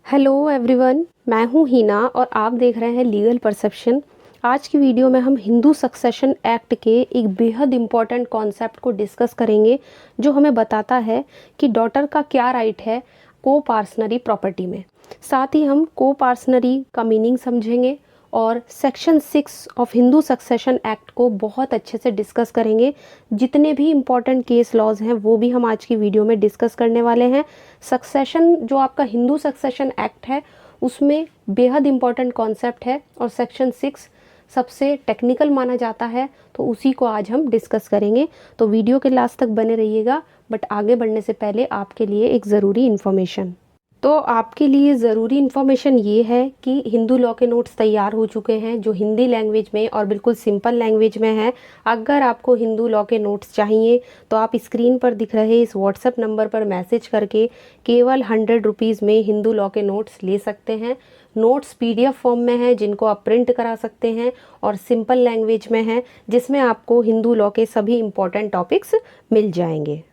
Hello everyone, मैं हूँ हीना और आप देख रहे हैं लीगल परसेप्शन। आज की वीडियो में हम हिंदू सक्सेशन एक्ट के एक बेहद इम्पॉर्टेंट कॉन्सेप्ट को डिस्कस करेंगे जो हमें बताता है कि डॉटर का क्या राइट है को पार्सनरी प्रॉपर्टी में। साथ ही हम को पार्सनरी का मीनिंग समझेंगे और section 6 of Hindu succession act को बहुत अच्छे से डिस्कस करेंगे। जितने भी इम्पॉर्टेंट केस लॉज हैं वो भी हम आज की वीडियो में डिस्कस करने वाले हैं। सक्सेशन जो आपका हिंदू सक्सेशन एक्ट है उसमें बेहद इम्पॉर्टेंट कॉन्सेप्ट है और सेक्शन 6 सबसे टेक्निकल माना जाता है, तो उसी को आज हम डिस्कस करेंगे। तो वीडियो के लास्ट तक बने रहिएगा। बट आगे बढ़ने से पहले आपके लिए एक ज़रूरी इन्फॉर्मेशन। तो आपके लिए ज़रूरी इन्फॉर्मेशन ये है कि हिंदू लॉ के नोट्स तैयार हो चुके हैं जो हिंदी लैंग्वेज में और बिल्कुल सिंपल लैंग्वेज में है। अगर आपको हिंदू लॉ के नोट्स चाहिए तो आप स्क्रीन पर दिख रहे इस व्हाट्सएप नंबर पर मैसेज करके केवल 100 रुपीज़ में हिंदू लॉ के नोट्स ले सकते हैं। नोट्स पीडीएफ फॉर्म में है जिनको आप प्रिंट करा सकते हैं और सिंपल लैंग्वेज में है जिसमें आपको हिंदू लॉ के सभी इम्पोर्टेंट टॉपिक्स मिल जाएंगे।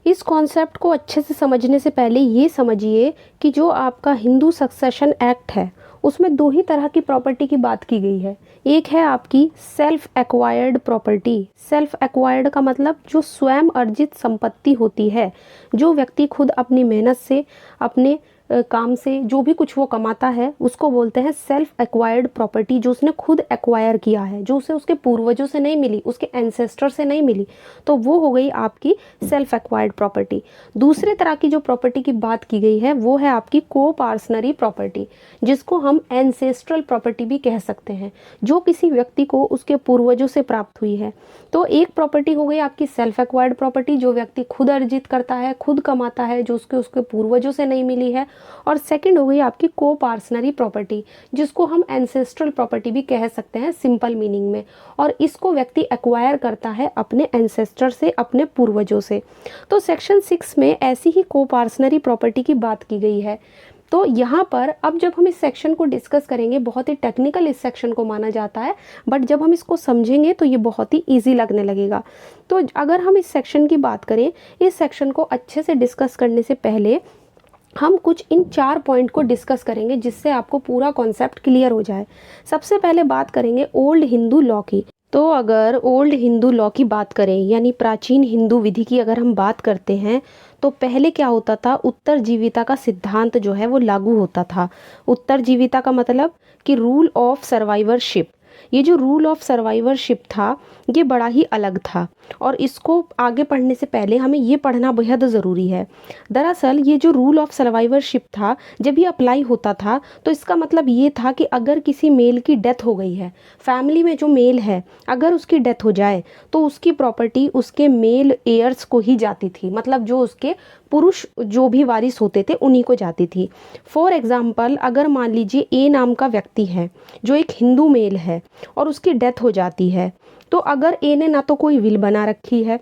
इस कॉन्सेप्ट को अच्छे से समझने से पहले ये समझिए कि जो आपका हिंदू सक्सेशन एक्ट है उसमें दो ही तरह की प्रॉपर्टी की बात की गई है। एक है आपकी self acquired property. Self acquired का मतलब जो स्वयं अर्जित संपत्ति होती है, जो व्यक्ति खुद अपनी मेहनत से अपने काम से जो भी कुछ वो कमाता है उसको बोलते हैं सेल्फ एक्वायर्ड प्रॉपर्टी, जो उसने खुद एक्वायर किया है, जो उसे उसके पूर्वजों से नहीं मिली, उसके एंसेस्टर से नहीं मिली, तो वो हो गई आपकी सेल्फ एक्वायर्ड प्रॉपर्टी। दूसरे तरह की जो प्रॉपर्टी की बात की गई है वो है आपकी को पार्सनरी प्रॉपर्टी, जिसको हम एंसेस्ट्रल प्रॉपर्टी भी कह सकते हैं, जो किसी व्यक्ति को उसके पूर्वजों से प्राप्त हुई है। तो एक प्रॉपर्टी हो गई आपकी सेल्फ एक्वायर्ड प्रॉपर्टी, जो व्यक्ति खुद अर्जित करता है, खुद कमाता है, जो उसके उसके पूर्वजों से नहीं मिली है। और सेकंड हो गई आपकी को पार्सनरी प्रॉपर्टी, जिसको हम एंसेस्ट्रल प्रॉपर्टी भी कह सकते हैं सिंपल मीनिंग में, और इसको व्यक्ति एक्वायर करता है अपने एंसेस्टर से, अपने पूर्वजों से। तो सेक्शन 6 में ऐसी ही को पार्सनरी प्रॉपर्टी की बात की गई है। तो यहाँ पर अब जब हम इस सेक्शन को डिस्कस करेंगे, बहुत ही टेक्निकल इस सेक्शन को माना जाता है, बट जब हम इसको समझेंगे तो ये बहुत ही इजी लगने लगेगा। तो अगर हम इस सेक्शन की बात करें, इस सेक्शन को अच्छे से डिस्कस करने से पहले हम कुछ इन 4 पॉइंट को डिस्कस करेंगे जिससे आपको पूरा कॉन्सेप्ट क्लियर हो जाए। सबसे पहले बात करेंगे ओल्ड हिंदू लॉ की। तो अगर ओल्ड हिंदू लॉ की बात करें, यानी प्राचीन हिंदू विधि की अगर हम बात करते हैं, तो पहले क्या होता था, उत्तरजीविता का सिद्धांत जो है वो लागू होता था। उत्तरजीविता का मतलब कि रूल ऑफ सर्वाइवरशिप। ये जो रूल ऑफ सर्वाइवरशिप था ये बड़ा ही अलग था, और इसको आगे पढ़ने से पहले हमें ये पढ़ना बेहद ज़रूरी है। दरअसल ये जो रूल ऑफ सर्वाइवरशिप था, जब ये अप्लाई होता था तो इसका मतलब ये था कि अगर किसी मेल की डेथ हो गई है, फैमिली में जो मेल है अगर उसकी डेथ हो जाए तो उसकी प्रॉपर्टी उसके मेल एयर्स को ही जाती थी, मतलब जो उसके पुरुष जो भी वारिस होते थे उन्हीं को जाती थी। फॉर एग्जाम्पल, अगर मान लीजिए ए नाम का व्यक्ति है जो एक हिंदू मेल है और उसकी डेथ हो जाती है, तो अगर ए ने ना तो कोई विल बना रखी है,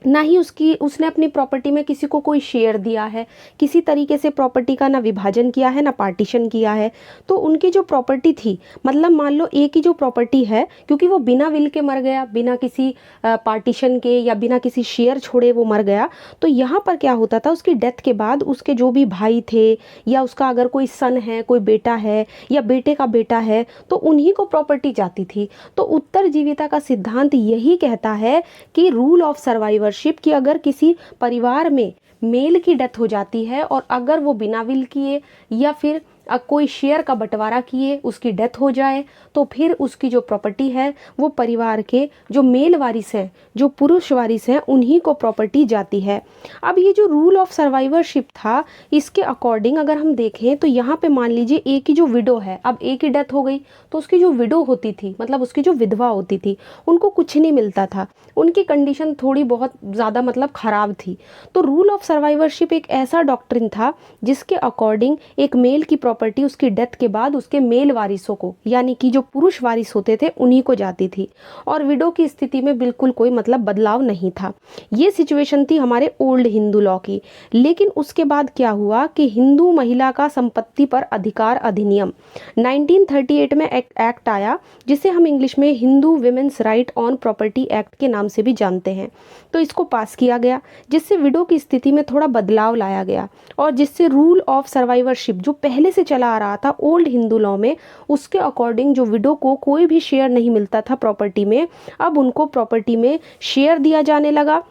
ना ही उसने अपनी प्रॉपर्टी में किसी को कोई शेयर दिया है, किसी तरीके से प्रॉपर्टी का ना विभाजन किया है ना पार्टीशन किया है, तो उनकी जो प्रॉपर्टी थी, मतलब मान लो ए की जो प्रॉपर्टी है, क्योंकि वो बिना विल के मर गया, बिना किसी पार्टीशन के या बिना किसी शेयर छोड़े वो मर गया, तो यहाँ पर क्या होता था, उसकी डेथ के बाद उसके जो भी भाई थे या उसका अगर कोई सन है, कोई बेटा है या बेटे का बेटा है, तो उन्हीं को प्रॉपर्टी जाती थी। तो उत्तरजीविता का सिद्धांत यही कहता है कि रूल ऑफ सर्वाइवरशिप की अगर किसी परिवार में मेल की डेथ हो जाती है और अगर वो बिना विल किए या फिर कोई शेयर का बंटवारा किए उसकी डेथ हो जाए, तो फिर उसकी जो प्रॉपर्टी है वो परिवार के जो मेल वारिस हैं, जो पुरुष वारिस हैं, उन्हीं को प्रॉपर्टी जाती है। अब ये जो रूल ऑफ सर्वाइवरशिप था, इसके अकॉर्डिंग अगर हम देखें तो यहाँ पे मान लीजिए ए की जो विडो है, अब ए की डेथ हो गई तो उसकी जो विडो होती थी, मतलब उसकी जो विधवा होती थी, उनको कुछ नहीं मिलता था, उनकी कंडीशन थोड़ी बहुत ज़्यादा मतलब ख़राब थी। तो रूल ऑफ सर्वाइवरशिप एक ऐसा डॉक्ट्रिन था जिसके अकॉर्डिंग एक मेल की प्रॉपर्टी उसकी डेथ के बाद उसके मेल वारिसों को, यानी कि जो पुरुष वारिस होते थे उन्हीं को जाती थी, और विडो की स्थिति में बिल्कुल कोई मतलब बदलाव नहीं था। ये सिचुएशन थी हमारे ओल्ड हिंदू लॉ की। लेकिन उसके बाद क्या हुआ कि हिंदू महिला का संपत्ति पर अधिकार अधिनियम 1938 में एक्ट आया, जिसे हम इंग्लिश में Hindu women's right on property act के नाम से भी जानते हैं। तो इसको पास किया गया, जिससे विडो की स्थिति में थोड़ा बदलाव लाया गया, और जिससे रूल ऑफ सर्वाइवरशिप जो पहले से चला आ रहा था ओल्ड हिंदू लॉ में, उसके अकॉर्डिंग जो विडो को कोई भी शेयर नहीं मिलता था प्रॉपर्टी में, अब उनको प्रॉपर्टी में शेयर दिया जाने लगा।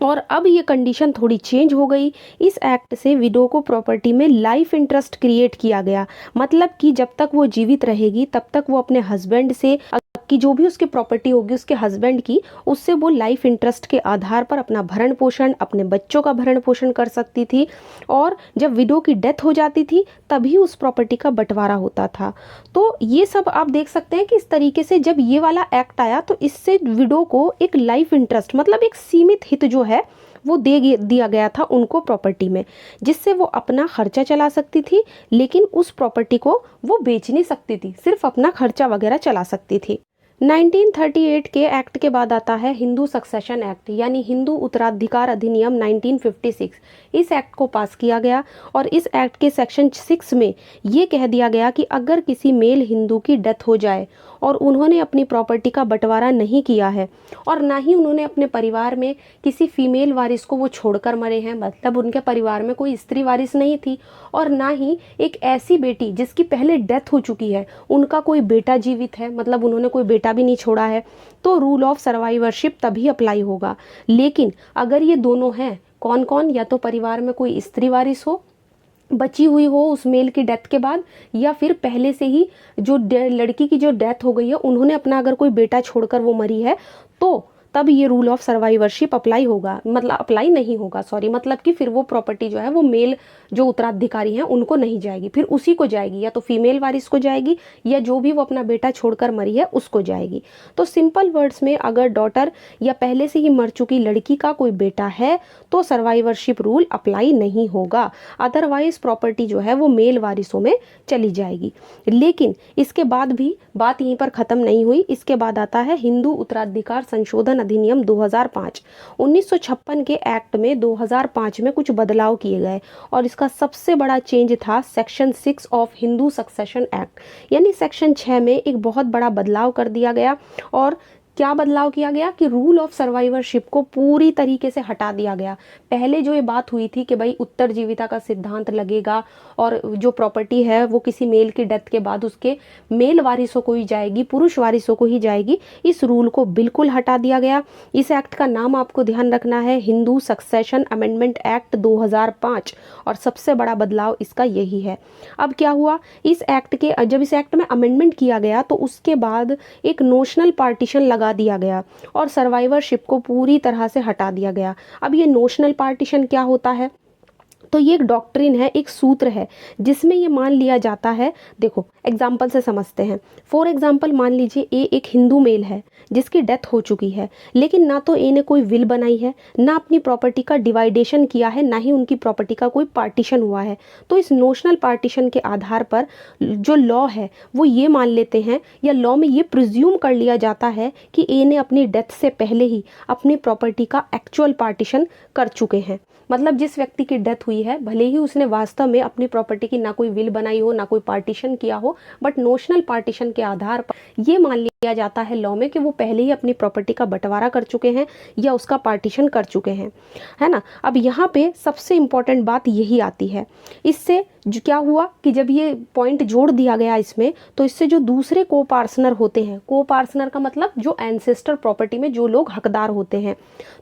और अब ये कंडीशन थोड़ी चेंज हो गई। इस एक्ट से विडो को प्रॉपर्टी में लाइफ इंटरेस्ट क्रिएट किया गया, मतलब कि जब तक वो जीवित रहेगी तब तक वो अपने हस्बैंड से कि जो भी उसकी प्रॉपर्टी होगी उसके हस्बैंड की, उससे वो लाइफ इंटरेस्ट के आधार पर अपना भरण पोषण, अपने बच्चों का भरण पोषण कर सकती थी। और जब विडो की डेथ हो जाती थी तभी उस प्रॉपर्टी का बंटवारा होता था। तो ये सब आप देख सकते हैं कि इस तरीके से जब ये वाला एक्ट आया तो इससे विडो को एक लाइफ इंटरेस्ट, मतलब एक सीमित हित जो है वो दिया गया था उनको प्रॉपर्टी में, जिससे वो अपना खर्चा चला सकती थी, लेकिन उस प्रॉपर्टी को वो बेच नहीं सकती थी, सिर्फ अपना खर्चा वगैरह चला सकती थी। 1938 के एक्ट के बाद आता है हिंदू सक्सेशन एक्ट, यानी हिंदू उत्तराधिकार अधिनियम 1956। इस एक्ट को पास किया गया, और इस एक्ट के सेक्शन 6 में ये कह दिया गया कि अगर किसी मेल हिंदू की डेथ हो जाए और उन्होंने अपनी प्रॉपर्टी का बंटवारा नहीं किया है, और ना ही उन्होंने अपने परिवार में किसी फीमेल वारिस को वो छोड़कर मरे हैं, मतलब उनके परिवार में कोई स्त्री वारिस नहीं थी, और ना ही एक ऐसी बेटी जिसकी पहले डेथ हो चुकी है उनका कोई बेटा जीवित है, मतलब उन्होंने कोई बेटा भी नहीं छोड़ा है, तो रूल ऑफ सर्वाइवरशिप तभी अप्लाई होगा। लेकिन अगर ये दोनों हैं, कौन कौन, या तो परिवार में कोई स्त्री वारिस हो बची हुई हो उस मेल की डेथ के बाद, या फिर पहले से ही जो लड़की की जो डेथ हो गई है उन्होंने अपना अगर कोई बेटा छोड़कर वो मरी है, तो तब ये रूल ऑफ सर्वाइवरशिप अप्लाई होगा, मतलब अप्लाई नहीं होगा, सॉरी, मतलब कि फिर वो प्रॉपर्टी जो है वो मेल जो उत्तराधिकारी हैं उनको नहीं जाएगी, फिर उसी को जाएगी, या तो फीमेल वारिस को जाएगी या जो भी वो अपना बेटा छोड़कर मरी है उसको जाएगी। तो सिंपल वर्ड्स में, अगर डॉटर या पहले से ही मर चुकी लड़की का कोई बेटा है तो सर्वाइवरशिप रूल अप्लाई नहीं होगा, अदरवाइज प्रॉपर्टी जो है वो मेल वारिसों में चली जाएगी। लेकिन इसके बाद भी बात यहीं पर ख़त्म नहीं हुई। इसके बाद आता है हिंदू उत्तराधिकार संशोधन अधिनियम 2005। 1956 के एक्ट में 2005 में कुछ बदलाव किए गए, और इसका सबसे बड़ा चेंज था section 6 of Hindu succession act, यानी सेक्शन 6 में एक बहुत बड़ा बदलाव कर दिया गया। और क्या बदलाव किया गया कि रूल ऑफ सर्वाइवरशिप को पूरी तरीके से हटा दिया गया। पहले जो ये बात हुई थी कि भाई उत्तरजीविता का सिद्धांत लगेगा और जो प्रॉपर्टी है वो किसी मेल की डेथ के बाद उसके मेल वारिसों को ही जाएगी, पुरुष वारिसों को ही जाएगी, इस रूल को बिल्कुल हटा दिया गया। इस एक्ट का नाम आपको ध्यान रखना है हिंदू सक्सेशन अमेंडमेंट एक्ट 2005, और सबसे बड़ा बदलाव इसका यही है। अब क्या हुआ, जब इस एक्ट में अमेंडमेंट किया गया तो उसके बाद एक नोशनल पार्टीशन लगा दिया गया और सर्वाइवरशिप को पूरी तरह से हटा दिया गया। अब ये नोशनल पार्टीशन क्या होता है, तो ये एक डॉक्ट्रिन है, एक सूत्र है जिसमें ये मान लिया जाता है। देखो एग्जाम्पल से समझते हैं। फॉर एग्जाम्पल मान लीजिए ए एक हिंदू मेल है जिसकी डेथ हो चुकी है, लेकिन ना तो ए ने कोई विल बनाई है, ना अपनी प्रॉपर्टी का डिवाइडेशन किया है, ना ही उनकी प्रॉपर्टी का कोई पार्टीशन हुआ है। तो इस नोशनल पार्टीशन के आधार पर जो लॉ है वो ये मान लेते हैं, या लॉ में ये प्रिज्यूम कर लिया जाता है कि ए ने अपनी डेथ से पहले ही अपनी प्रॉपर्टी का एक्चुअल पार्टीशन कर चुके हैं। मतलब जिस व्यक्ति की डेथ हुई है भले ही उसने वास्तव में अपनी प्रॉपर्टी की ना कोई विल बनाई हो, ना कोई पार्टीशन किया हो, बट नोशनल पार्टीशन के आधार पर ये मान लिया जाता है लॉ में कि वो पहले ही अपनी प्रॉपर्टी का बंटवारा कर चुके हैं या उसका पार्टीशन कर चुके हैं, है ना। अब यहाँ पे सबसे इम्पोर्टेंट बात यही आती है। इससे जो क्या हुआ कि जब ये पॉइंट जोड़ दिया गया इसमें, तो इससे जो दूसरे को पार्सनर होते हैं, को पार्सनर का मतलब जो एंसेस्टर प्रॉपर्टी में जो लोग हकदार होते हैं,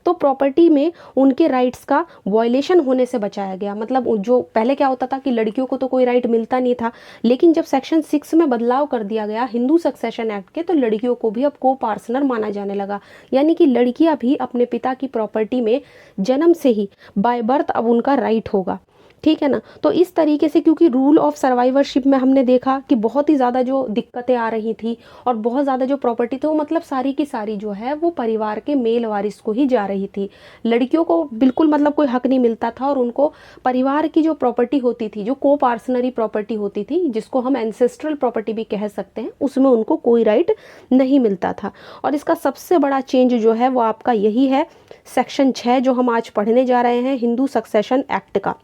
तो प्रॉपर्टी में उनके राइट्स का वायलेशन होने से बचाया गया। मतलब जो पहले क्या होता था कि लड़कियों को तो कोई राइट मिलता नहीं था, लेकिन जब सेक्शन 6 में बदलाव कर दिया गया हिंदू सक्सेशन एक्ट के, तो लड़कियों को भी अब को पार्सनर माना जाने लगा। यानी कि लड़कियां भी अपने पिता की प्रॉपर्टी में जन्म से ही बाय बर्थ अब उनका राइट होगा। ठीक है ना। तो इस तरीके से, क्योंकि रूल ऑफ सर्वाइवरशिप में हमने देखा कि बहुत ही ज़्यादा जो दिक्कतें आ रही थी और बहुत ज़्यादा जो प्रॉपर्टी थी वो मतलब सारी की सारी जो है वो परिवार के मेल वारिस को ही जा रही थी। लड़कियों को बिल्कुल मतलब कोई हक नहीं मिलता था और उनको परिवार की जो प्रॉपर्टी होती थी, जो को पार्सनरी प्रॉपर्टी होती थी, जिसको हम एंसेस्ट्रल प्रॉपर्टी भी कह सकते हैं, उसमें उनको कोई राइट नहीं मिलता था। और इसका सबसे बड़ा चेंज जो है वो आपका यही है, सेक्शन 6 जो हम आज पढ़ने जा रहे हैं हिंदू सक्सेशन एक्ट का।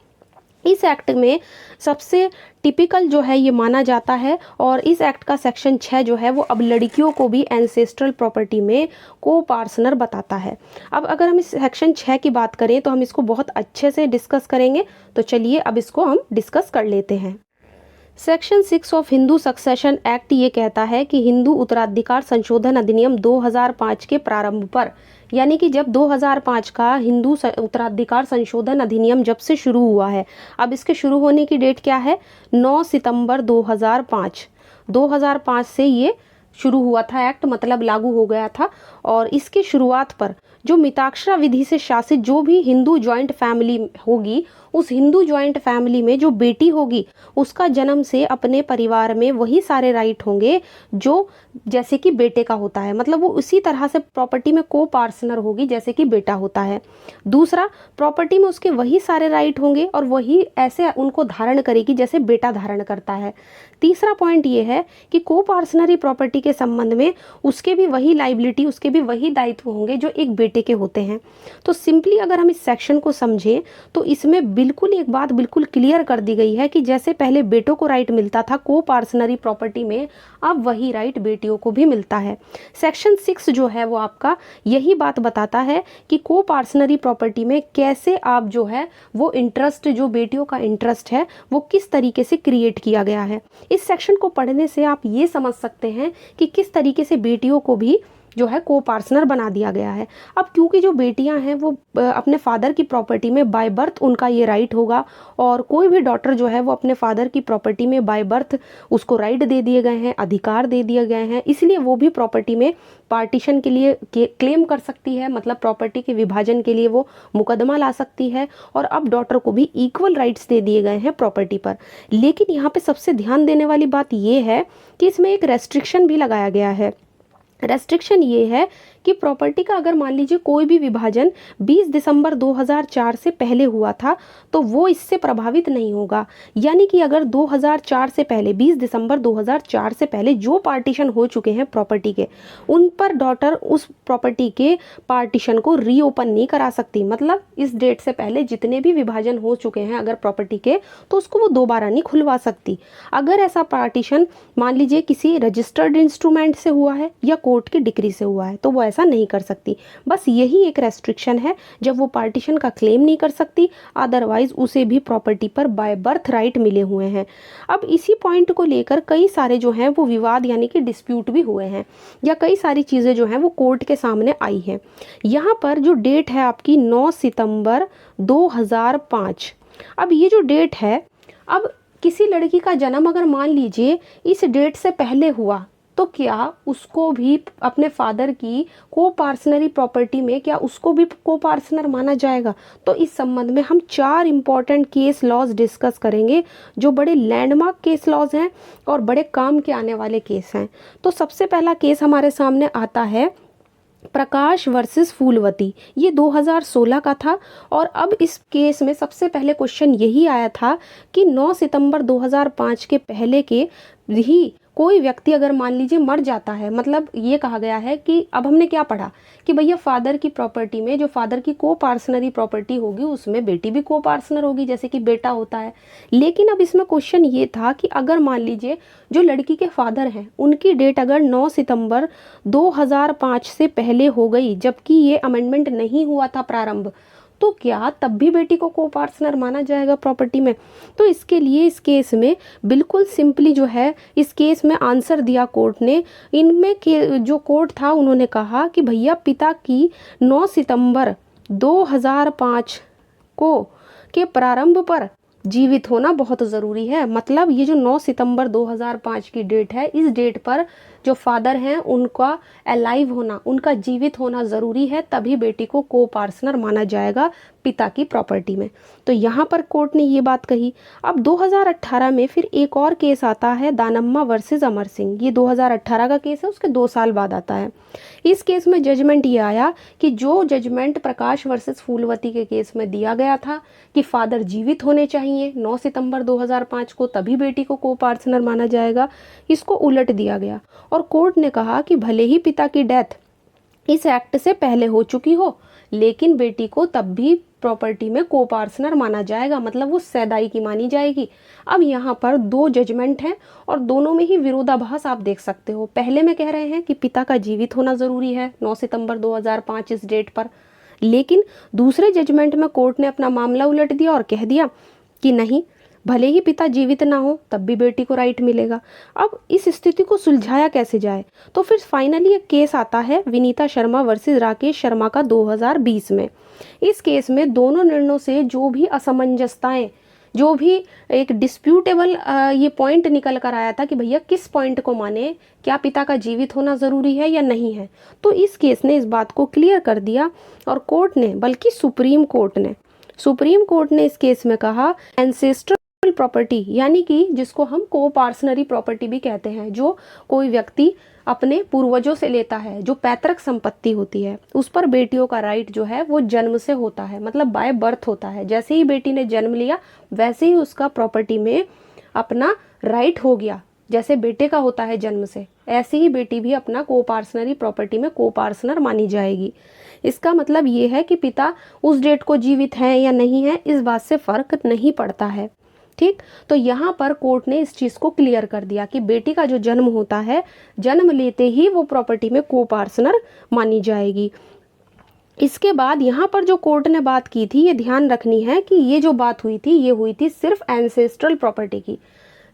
इस एक्ट में सबसे टिपिकल जो है ये माना जाता है, और इस एक्ट का सेक्शन 6 जो है वो अब लड़कियों को भी एंसेस्ट्रल प्रॉपर्टी में को पार्सनर बताता है। अब अगर हम इस सेक्शन 6 की बात करें तो हम इसको बहुत अच्छे से डिस्कस करेंगे, तो चलिए अब इसको हम डिस्कस कर लेते हैं। Section 6 of Hindu succession act ये कहता है कि हिंदू उत्तराधिकार संशोधन अधिनियम 2005 के प्रारंभ पर, यानी कि जब 2005 का हिंदू उत्तराधिकार संशोधन अधिनियम जब से शुरू हुआ है, अब इसके शुरू होने की डेट क्या है, 9 सितंबर 2005। 2005 से ये शुरू हुआ था एक्ट, मतलब लागू हो गया था। और इसकी शुरुआत पर जो मिताक्षरा विधि से शासित जो भी हिंदू जॉइंट फैमिली होगी, उस हिंदू जॉइंट फैमिली में जो बेटी होगी उसका जन्म से अपने परिवार में वही सारे राइट होंगे जो जैसे कि बेटे का होता है, मतलब वो उसी तरह से प्रॉपर्टी में को पार्सनर होगी जैसे कि बेटा होता है। दूसरा, प्रॉपर्टी में उसके वही सारे राइट होंगे और वही ऐसे उनको धारण करेगी जैसे बेटा धारण करता है। तीसरा पॉइंट ये है कि को पार्सनरी प्रॉपर्टी के संबंध में उसके भी वही लाइबिलिटी, उसके भी वही दायित्व होंगे जो एक बेटे के होते हैं। तो सिंपली अगर हम इस सेक्शन को समझें तो इसमें बिल्कुल एक बात बिल्कुल क्लियर कर दी गई है कि जैसे पहले बेटों को राइट मिलता था को पार्सनरी प्रॉपर्टी में, अब वही राइट बेटियों को भी मिलता है। सेक्शन 6 जो है वो आपका यही बात बताता है कि को पार्सनरी प्रॉपर्टी में कैसे आप जो है वो इंटरेस्ट, जो बेटियों का इंटरेस्ट है वो किस तरीके से क्रिएट किया गया है। इस सेक्शन को पढ़ने से आप ये समझ सकते हैं कि किस तरीके से बेटियों को भी जो है को पार्सनर बना दिया गया है। अब क्योंकि जो बेटियां हैं वो अपने फादर की प्रॉपर्टी में बाय बर्थ उनका ये राइट होगा, और कोई भी डॉटर जो है वो अपने फादर की प्रॉपर्टी में बाय बर्थ उसको राइट दे दिए गए हैं, अधिकार दे दिए गए हैं, इसलिए वो भी प्रॉपर्टी में पार्टीशन के लिए क्लेम कर सकती है, मतलब प्रॉपर्टी के विभाजन के लिए वो मुकदमा ला सकती है। और अब डॉटर को भी इक्वल राइट्स दे दिए गए हैं प्रॉपर्टी पर। लेकिन यहाँ पे सबसे ध्यान देने वाली बात ये है कि इसमें एक रेस्ट्रिक्शन भी लगाया गया है। रेस्ट्रिक्शन ये है कि प्रॉपर्टी का अगर मान लीजिए कोई भी विभाजन 20 दिसंबर 2004 से पहले हुआ था तो वो इससे प्रभावित नहीं होगा। यानी कि अगर 2004 से पहले 20 दिसंबर 2004 से पहले जो पार्टीशन हो चुके हैं प्रॉपर्टी के, उन पर डॉटर उस प्रॉपर्टी के पार्टीशन को रीओपन नहीं करा सकती। मतलब इस डेट से पहले जितने भी विभाजन हो चुके हैं अगर प्रॉपर्टी के, तो उसको वो दोबारा नहीं खुलवा सकती। अगर ऐसा पार्टीशन मान लीजिए किसी रजिस्टर्ड इंस्ट्रूमेंट से हुआ है या कोर्ट की डिक्री से हुआ है तो वो ऐसा नहीं कर सकती। बस यही एक रेस्ट्रिक्शन है, जब वो पार्टीशन का क्लेम नहीं कर सकती, अदरवाइज उसे भी प्रॉपर्टी पर बाय बर्थ राइट मिले हुए हैं। अब इसी पॉइंट को लेकर कई सारे जो हैं वो विवाद यानी कि डिस्प्यूट भी हुए हैं, या कई सारी चीज़ें जो हैं वो कोर्ट के सामने आई हैं। यहाँ पर जो डेट है आपकी 9 सितंबर 2005। अब ये जो डेट है, अब किसी लड़की का जन्म अगर मान लीजिए इस डेट से पहले हुआ तो क्या उसको भी अपने फादर की को पार्सनरी प्रॉपर्टी में क्या उसको भी को पार्सनर माना जाएगा? तो इस संबंध में हम 4 इंपॉर्टेंट केस लॉज डिस्कस करेंगे जो बड़े लैंडमार्क केस लॉज हैं और बड़े काम के आने वाले केस हैं। तो सबसे पहला केस हमारे सामने आता है प्रकाश वर्सेस फूलवती। ये 2016 का था। और अब इस केस में सबसे पहले क्वेश्चन यही आया था कि 9 सितंबर 2005 के पहले के ही कोई व्यक्ति अगर मान लीजिए मर जाता है, मतलब ये कहा गया है कि अब हमने क्या पढ़ा कि भैया फादर की प्रॉपर्टी में जो फादर की को पार्सनरी प्रॉपर्टी होगी उसमें बेटी भी को पार्सनर होगी जैसे कि बेटा होता है। लेकिन अब इसमें क्वेश्चन ये था कि अगर मान लीजिए जो लड़की के फादर हैं उनकी डेट अगर 9 सितंबर 2005 से पहले हो गई, जबकि ये अमेंडमेंट नहीं हुआ था प्रारंभ, तो क्या तब भी बेटी को पार्टनर माना जाएगा प्रॉपर्टी में? तो इसके लिए इस केस में बिल्कुल सिंपली जो है इस केस में आंसर दिया कोर्ट ने। इनमें के जो कोर्ट था उन्होंने कहा कि भैया पिता की 9 सितंबर 2005 को के प्रारंभ पर जीवित होना बहुत ज़रूरी है। मतलब ये जो 9 सितंबर 2005 की डेट है, इस डेट पर जो फादर हैं उनका अलाइव होना, उनका जीवित होना ज़रूरी है, तभी बेटी को को पार्टनर माना जाएगा पिता की प्रॉपर्टी में। तो यहाँ पर कोर्ट ने ये बात कही। अब 2018 में फिर एक और केस आता है, दानम्मा वर्सेस अमर सिंह। ये 2018 का केस है, उसके 2 साल बाद आता है। इस केस में जजमेंट ये आया कि जो जजमेंट प्रकाश वर्सेस फूलवती के केस में दिया गया था कि फादर जीवित होने चाहिए 9 सितंबर 2005 को, तभी बेटी को को पार्टनर माना जाएगा, इसको उलट दिया गया। और कोर्ट ने कहा कि भले ही पिता की डेथ इस एक्ट से पहले हो चुकी हो, लेकिन बेटी को तब भी प्रॉपर्टी में को पार्टनर माना जाएगा, मतलब वो सैदाई की मानी जाएगी। अब यहाँ पर 2 जजमेंट हैं और दोनों में ही विरोधाभास आप देख सकते हो। पहले में कह रहे हैं कि पिता का जीवित होना ज़रूरी है 9 सितंबर 2005 इस डेट पर, लेकिन दूसरे जजमेंट में कोर्ट ने अपना मामला उलट दिया और कह दिया कि नहीं, भले ही पिता जीवित ना हो तब भी बेटी को राइट मिलेगा। अब इस स्थिति को सुलझाया कैसे जाए? तो फिर फाइनली एक केस आता है विनीता शर्मा वर्सेस राकेश शर्मा का 2020 में। इस केस में दोनों निर्णयों से जो भी असमंजसताएं, जो भी एक डिस्प्यूटेबल ये पॉइंट निकल कर आया था कि भैया किस पॉइंट को माने, क्या पिता का जीवित होना ज़रूरी है या नहीं है, तो इस केस ने इस बात को क्लियर कर दिया। और कोर्ट ने, बल्कि सुप्रीम कोर्ट ने इस केस में कहा एंसेस्ट्रल प्रॉपर्टी, यानी कि जिसको हम को पार्सनरी प्रॉपर्टी भी कहते हैं, जो कोई व्यक्ति अपने पूर्वजों से लेता है, जो पैतृक संपत्ति होती है, उस पर बेटियों का राइट जो है वो जन्म से होता है, मतलब बाय बर्थ होता है। जैसे ही बेटी ने जन्म लिया वैसे ही उसका प्रॉपर्टी में अपना राइट हो गया। जैसे बेटे का होता है जन्म से, ऐसे ही बेटी भी अपना को पार्सनरी प्रॉपर्टी में को पार्सनर मानी जाएगी। इसका मतलब ये है कि पिता उस डेट को जीवित है या नहीं है, इस बात से फर्क नहीं पड़ता है। ठीक, तो यहाँ पर कोर्ट ने इस चीज़ को क्लियर कर दिया कि बेटी का जो जन्म होता है, जन्म लेते ही वो प्रॉपर्टी में को पार्टनर मानी जाएगी। इसके बाद यहाँ पर जो कोर्ट ने बात की थी, ये ध्यान रखनी है कि ये जो बात हुई थी, ये हुई थी सिर्फ एंसेस्ट्रल प्रॉपर्टी की।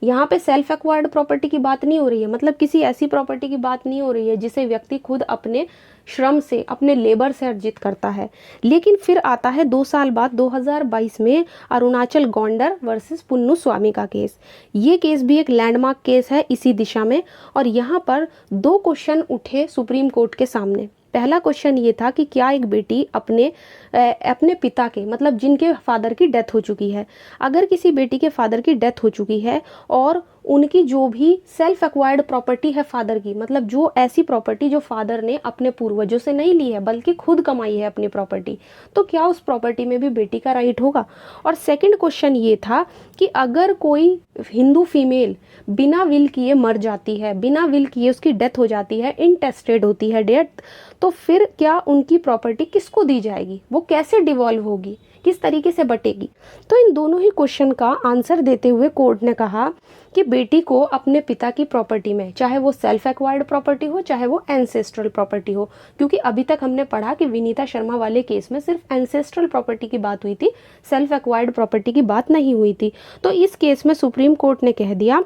यहाँ पे सेल्फ एक्वायर्ड प्रॉपर्टी की बात नहीं हो रही है, मतलब किसी ऐसी प्रॉपर्टी की बात नहीं हो रही है जिसे व्यक्ति खुद अपने श्रम से, अपने लेबर से अर्जित करता है। लेकिन फिर आता है 2 साल बाद 2022 में अरुणाचल गोंडर वर्सेस पुन्नू स्वामी का केस। ये केस भी एक लैंडमार्क केस है इसी दिशा में, और यहाँ पर 2 क्वेश्चन उठे सुप्रीम कोर्ट के सामने। पहला क्वेश्चन ये था कि क्या एक बेटी अपने पिता के, मतलब जिनके फादर की डेथ हो चुकी है, अगर किसी बेटी के फादर की डेथ हो चुकी है और उनकी जो भी सेल्फ एक्वायर्ड प्रॉपर्टी है फादर की, मतलब जो ऐसी प्रॉपर्टी जो फादर ने अपने पूर्वजों से नहीं ली है बल्कि खुद कमाई है अपनी प्रॉपर्टी, तो क्या उस प्रॉपर्टी में भी बेटी का राइट होगा? और सेकंड क्वेश्चन ये था कि अगर कोई हिंदू फीमेल बिना विल किए मर जाती है, बिना विल किए उसकी डेथ हो जाती है, इंटेस्टेड होती है डेथ, तो फिर क्या उनकी प्रॉपर्टी किसको दी जाएगी, वो कैसे डिवॉल्व होगी, किस तरीके से बटेगी? तो इन दोनों ही क्वेश्चन का आंसर देते हुए कोर्ट ने कहा कि बेटी को अपने पिता की प्रॉपर्टी में, चाहे वो सेल्फ एक्वायर्ड प्रॉपर्टी हो चाहे वो एंसेस्ट्रल प्रॉपर्टी हो, क्योंकि अभी तक हमने पढ़ा कि विनीता शर्मा वाले केस में सिर्फ एंसेस्ट्रल प्रॉपर्टी की बात हुई थी, सेल्फ एक्वायर्ड प्रॉपर्टी की बात नहीं हुई थी। तो इस केस में सुप्रीम कोर्ट ने कह दिया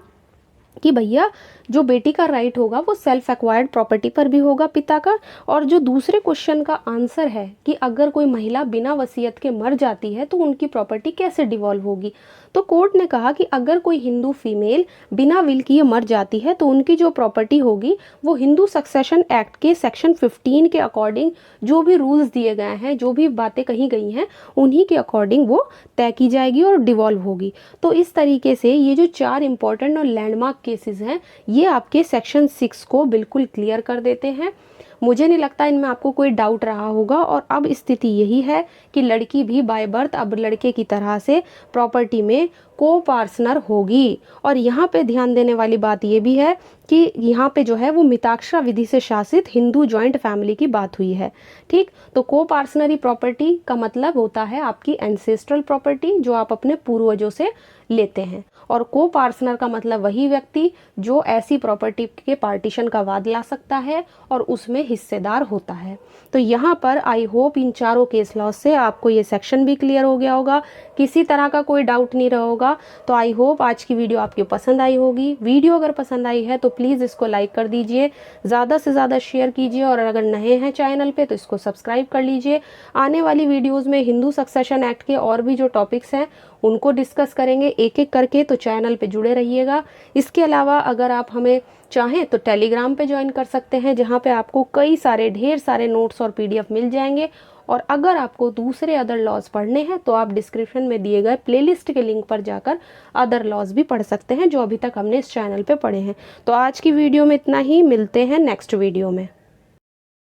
कि भैया जो बेटी का राइट होगा वो सेल्फ एक्वायर्ड प्रॉपर्टी पर भी होगा पिता का। और जो दूसरे क्वेश्चन का आंसर है कि अगर कोई महिला बिना वसीयत के मर जाती है तो उनकी प्रॉपर्टी कैसे डिवॉल्व होगी, तो कोर्ट ने कहा कि अगर कोई हिंदू फीमेल बिना विल किए मर जाती है तो उनकी जो प्रॉपर्टी होगी वो हिंदू सक्सेशन एक्ट के सेक्शन 15 के अकॉर्डिंग जो भी रूल्स दिए गए हैं, जो भी बातें कही गई हैं, उन्हीं के अकॉर्डिंग वो तय की जाएगी और डिवॉल्व होगी। तो इस तरीके से ये जो 4 इंपॉर्टेंट और लैंडमार्क केसेस हैं, ये आपके सेक्शन 6 को बिल्कुल क्लियर कर देते हैं। मुझे नहीं लगता इनमें आपको कोई डाउट रहा होगा। और अब स्थिति यही है कि लड़की भी बाय बर्थ अब लड़के की तरह से प्रॉपर्टी में को पार्टनर होगी। और यहाँ पे ध्यान देने वाली बात ये भी है कि यहाँ पे जो है वो मिताक्षरा विधि से शासित हिंदू जॉइंट फैमिली की बात हुई है। ठीक, तो को पार्टनरी प्रॉपर्टी का मतलब होता है आपकी एंसेस्ट्रल प्रॉपर्टी जो आप अपने पूर्वजों से लेते हैं, और को पार्टनर का मतलब वही व्यक्ति जो ऐसी प्रॉपर्टी के पार्टीशन का वाद ला सकता है और उसमें हिस्सेदार होता है। तो यहाँ पर आई होप इन चारों केस लॉ से आपको ये सेक्शन भी क्लियर हो गया होगा, किसी तरह का कोई डाउट नहीं रहा होगा। तो आई होप आज की वीडियो आपको पसंद आई होगी। वीडियो अगर पसंद आई है तो प्लीज़ इसको लाइक कर दीजिए, ज़्यादा से ज़्यादा शेयर कीजिए, और अगर नए हैं चैनल पे तो इसको सब्सक्राइब कर लीजिए। आने वाली वीडियोज़ में हिंदू सक्सेशन एक्ट के और भी जो टॉपिक्स हैं उनको डिस्कस करेंगे एक एक करके, तो चैनल पे जुड़े रहिएगा। इसके अलावा अगर आप हमें चाहें तो टेलीग्राम पे ज्वाइन कर सकते हैं, जहाँ पे आपको कई सारे ढेर सारे नोट्स और पीडीएफ मिल जाएंगे। और अगर आपको दूसरे अदर लॉज पढ़ने हैं तो आप डिस्क्रिप्शन में दिए गए प्लेलिस्ट के लिंक पर जाकर अदर लॉज भी पढ़ सकते हैं जो अभी तक हमने इस चैनल पे पढ़े हैं। तो आज की वीडियो में इतना ही, मिलते हैं नेक्स्ट वीडियो में।